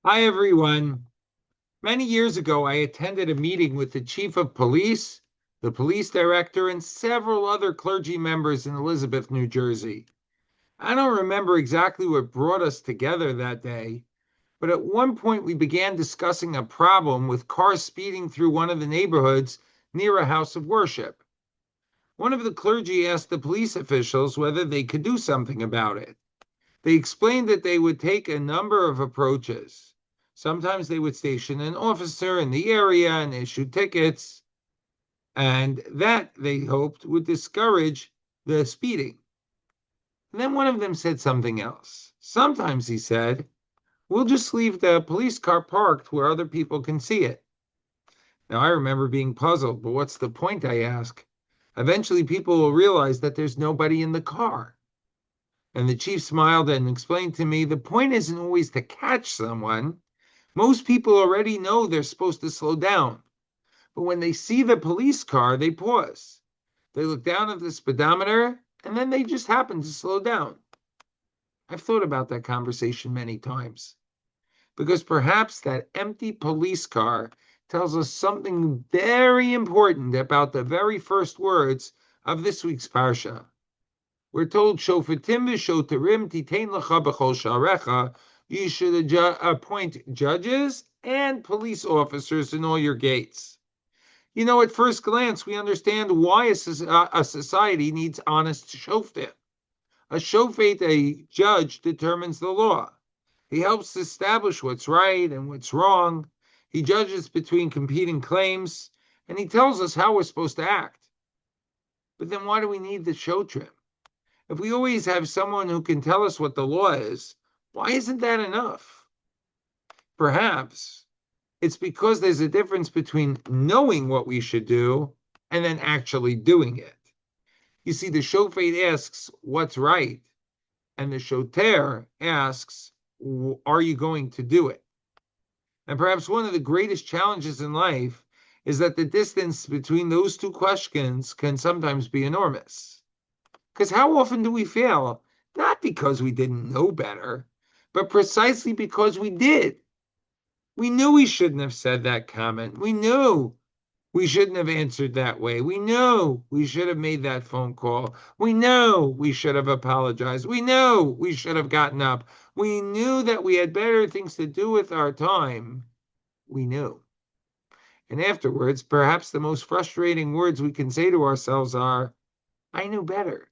Hi, everyone. Many years ago, I attended a meeting with the chief of police, the police director, and several other clergy members in Elizabeth, New Jersey. I don't remember exactly what brought us together that day, but at one point we began discussing a problem with cars speeding through one of the neighborhoods near a house of worship. One of the clergy asked the police officials whether they could do something about it. They explained that they would take a number of approaches. Sometimes they would station an officer in the area and issue tickets, and that they hoped would discourage the speeding. And then one of them said something else. Sometimes he said, we'll just leave the police car parked where other people can see it. Now I remember being puzzled, but what's the point? I ask. Eventually, people will realize that there's nobody in the car. And the chief smiled and explained to me the point isn't always to catch someone. Most people already know they're supposed to slow down. But when they see the police car, they pause. They look down at the speedometer and then they just happen to slow down. I've thought about that conversation many times because perhaps that empty police car tells us something very important about the very first words of this week's parsha. We're told, Shofetim v'shoterim titein lecha b'chol sharecha. You should appoint judges and police officers in all your gates. You know, at first glance, we understand why a society needs honest shoftim. A shofet, a judge, determines the law. He helps establish what's right and what's wrong. He judges between competing claims, and he tells us how we're supposed to act. But then why do we need the shotrim? If we always have someone who can tell us what the law is, why isn't that enough? Perhaps it's because there's a difference between knowing what we should do and then actually doing it. You see, the shofet asks, what's right? And the shoter asks, are you going to do it? And perhaps one of the greatest challenges in life is that the distance between those two questions can sometimes be enormous. Because how often do we fail? Not because we didn't know better, but precisely because we did. We knew we shouldn't have said that comment. We knew we shouldn't have answered that way. We knew we should have made that phone call. We knew we should have apologized. We knew we should have gotten up. We knew that we had better things to do with our time. We knew. And afterwards, perhaps the most frustrating words we can say to ourselves are, I knew better.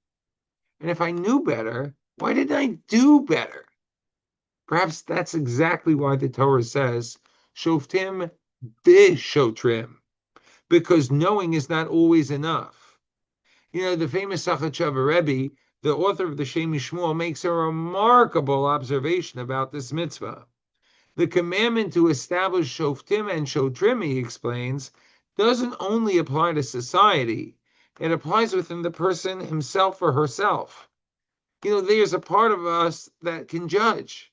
And if I knew better, why didn't I do better? Perhaps that's exactly why the Torah says, Shoftim b'shotrim, because knowing is not always enough. You know, the famous Sachatchava Rebbe, the author of the Shem Shmuel, makes a remarkable observation about this mitzvah. The commandment to establish Shoftim and Shotrim, he explains, doesn't only apply to society, it applies within the person himself or herself. You know, there's a part of us that can judge.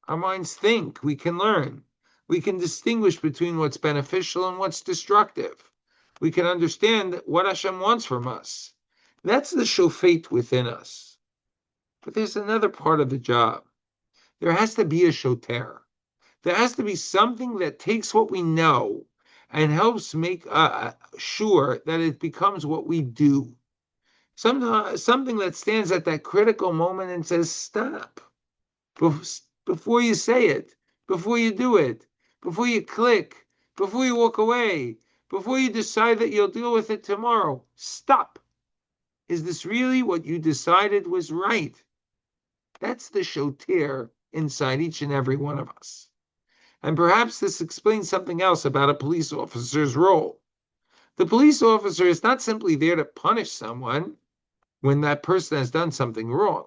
Our minds think, we can learn. We can distinguish between what's beneficial and what's destructive. We can understand what Hashem wants from us. That's the shofet within us. But there's another part of the job. There has to be a shoter. There has to be something that takes what we know and helps make sure that it becomes what we do. Something that stands at that critical moment and says, stop. Before you say it, before you do it, before you click, before you walk away, before you decide that you'll deal with it tomorrow, stop. Is this really what you decided was right? That's the shoter inside each and every one of us. And perhaps this explains something else about a police officer's role. The police officer is not simply there to punish someone when that person has done something wrong.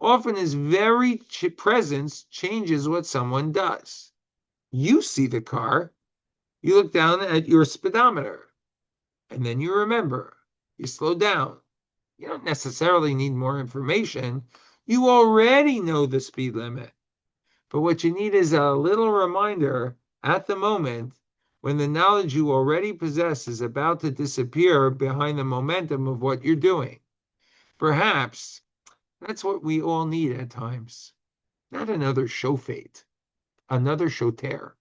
Often his very presence changes what someone does. You see the car, you look down at your speedometer, and then you remember, you slow down. You don't necessarily need more information. You already know the speed limit. But what you need is a little reminder at the moment when the knowledge you already possess is about to disappear behind the momentum of what you're doing. Perhaps that's what we all need at times. Not another shofet, another shoter.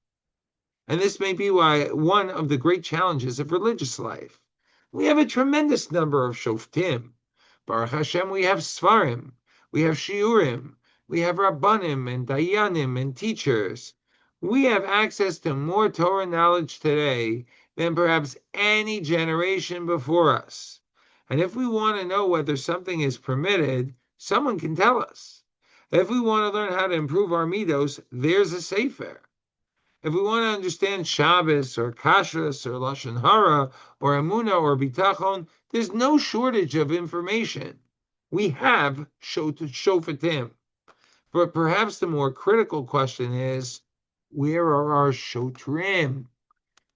And this may be one of the great challenges of religious life. We have a tremendous number of shoftim. Baruch Hashem, we have svarim, we have shiurim, we have rabbanim and dayanim and teachers. We have access to more Torah knowledge today than perhaps any generation before us. And if we want to know whether something is permitted, someone can tell us. If we want to learn how to improve our midos, there's a sefer. If we want to understand Shabbos or Kashrus or Lashon Hara or Emunah or Bitachon, there's no shortage of information. We have Shofatim. But perhaps the more critical question is, where are our Shotrim?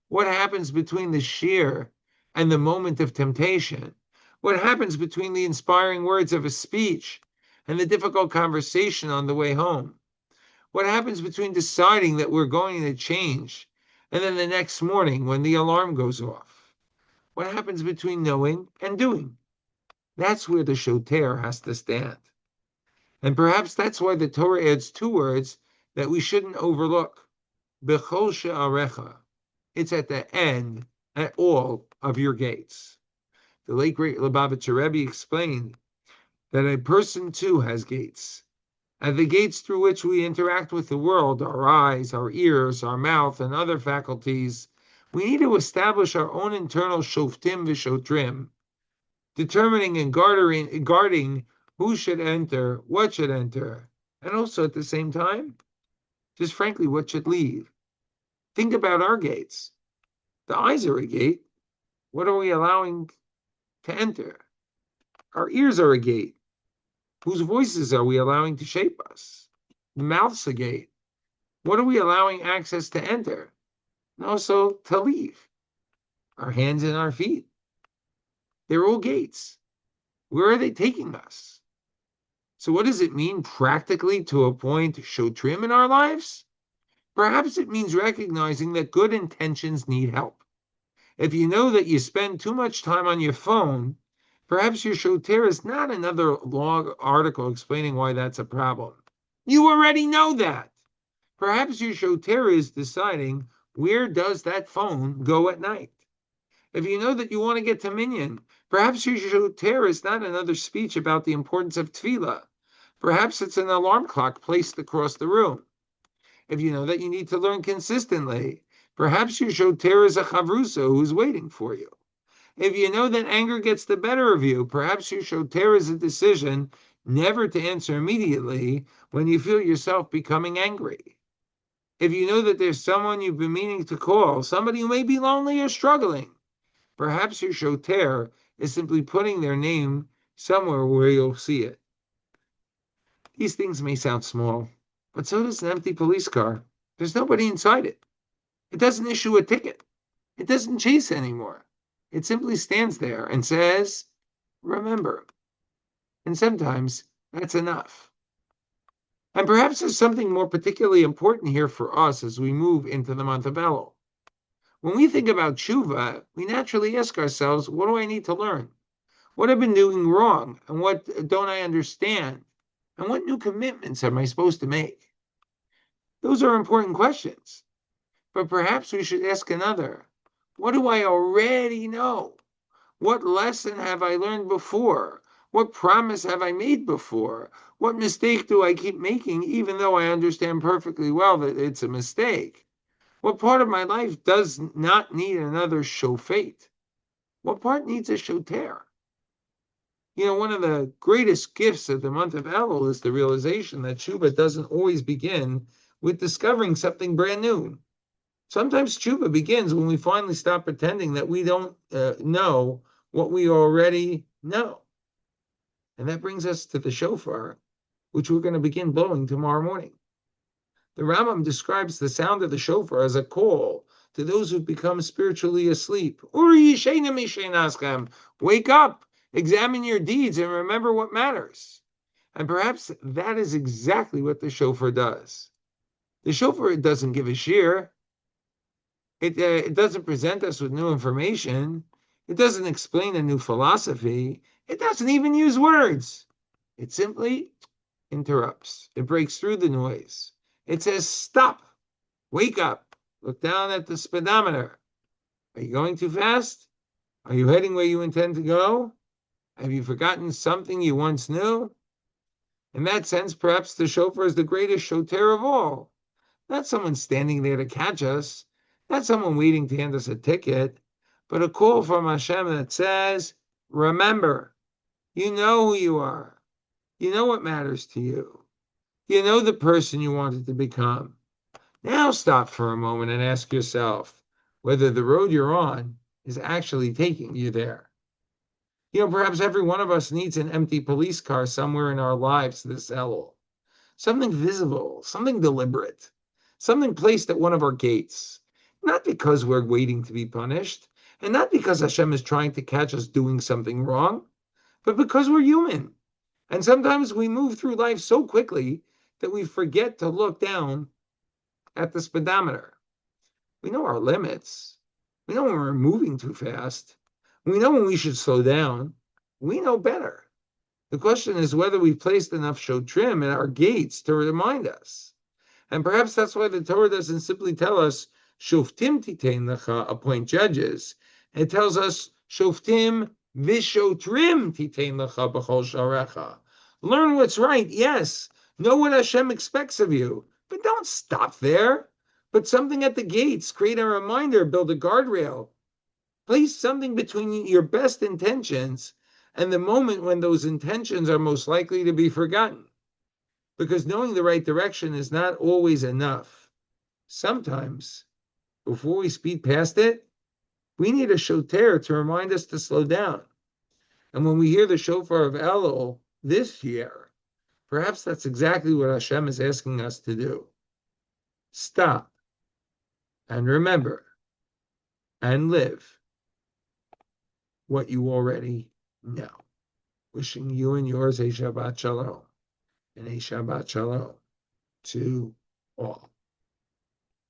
What happens between the shear and the moment of temptation? What happens between the inspiring words of a speech and the difficult conversation on the way home? What happens between deciding that we're going to change and then the next morning when the alarm goes off? What happens between knowing and doing? That's where the shoter has to stand. And perhaps that's why the Torah adds two words that we shouldn't overlook. Bechol she'arecha. It's at the end at all of your gates. The late great Lubavitcher Rebbe explained that a person too has gates. At the gates through which we interact with the world, our eyes, our ears, our mouth, and other faculties, we need to establish our own internal shoftim v'shotrim, determining and guarding who should enter, what should enter, and also at the same time, just frankly, what should leave. Think about our gates. The eyes are a gate. What are we allowing to enter? Our ears are a gate. Whose voices are we allowing to shape us? The mouth's a gate. What are we allowing access to enter? And also to leave? Our hands and our feet. They're all gates. Where are they taking us? So what does it mean practically to appoint shotrim in our lives? Perhaps it means recognizing that good intentions need help. If you know that you spend too much time on your phone, perhaps your shoter is not another long article explaining why that's a problem. You already know that. Perhaps your shoter is deciding where does that phone go at night. If you know that you want to get to minyan, perhaps your shoter is not another speech about the importance of tefillah. Perhaps it's an alarm clock placed across the room. If you know that you need to learn consistently, perhaps your shoter is a chavrusa who's waiting for you. If you know that anger gets the better of you, perhaps your shoter is a decision never to answer immediately when you feel yourself becoming angry. If you know that there's someone you've been meaning to call, somebody who may be lonely or struggling, perhaps your shoter is simply putting their name somewhere where you'll see it. These things may sound small, but so does an empty police car. There's nobody inside it. It doesn't issue a ticket. It doesn't chase anymore. It simply stands there and says, remember. And sometimes that's enough. And perhaps there's something more particularly important here for us as we move into the month of Elul. When we think about tshuva, we naturally ask ourselves, what do I need to learn? What have I been doing wrong? And what don't I understand? And what new commitments am I supposed to make? Those are important questions. But perhaps we should ask another. What do I already know? What lesson have I learned before? What promise have I made before? What mistake do I keep making, even though I understand perfectly well that it's a mistake? What part of my life does not need another shofet? What part needs a shoter? You know, one of the greatest gifts of the month of Elul is the realization that tshuva doesn't always begin with discovering something brand new. Sometimes tshuva begins when we finally stop pretending that we don't know what we already know. And that brings us to the shofar, which we're going to begin blowing tomorrow morning. The Rambam describes the sound of the shofar as a call to those who've become spiritually asleep. Uri yishena mishenaschem. Wake up, examine your deeds, and remember what matters. And perhaps that is exactly what the shofar does. The shofar doesn't give a shir. It doesn't present us with new information. It doesn't explain a new philosophy. It doesn't even use words. It simply interrupts. It breaks through the noise. It says, stop. Wake up. Look down at the speedometer. Are you going too fast? Are you heading where you intend to go? Have you forgotten something you once knew? In that sense, perhaps the chauffeur is the greatest shoter of all. Not someone standing there to catch us, not someone waiting to hand us a ticket, but a call from Hashem that says, remember, you know who you are. You know what matters to you. You know the person you wanted to become. Now stop for a moment and ask yourself whether the road you're on is actually taking you there. Perhaps every one of us needs an empty police car somewhere in our lives this Elul. Something visible, something deliberate, something placed at one of our gates. Not because we're waiting to be punished, and not because Hashem is trying to catch us doing something wrong, but because we're human. And sometimes we move through life so quickly that we forget to look down at the speedometer. We know our limits. We know when we're moving too fast. We know when we should slow down. We know better. The question is whether we've placed enough shotrim at our gates to remind us. And perhaps that's why the Torah doesn't simply tell us, Shoftim titein lecha, appoint judges. It tells us, Shoftim vishotrim titein lecha b'chol sharecha. Learn what's right, yes. Know what Hashem expects of you. But don't stop there. Put something at the gates. Create a reminder. Build a guardrail. Place something between your best intentions and the moment when those intentions are most likely to be forgotten. Because knowing the right direction is not always enough. Sometimes, before we speed past it, we need a shoter to remind us to slow down. And when we hear the shofar of Elul this year, perhaps that's exactly what Hashem is asking us to do. Stop and remember and live what you already know. Wishing you and yours a Shabbat Shalom and a Shabbat Shalom to all.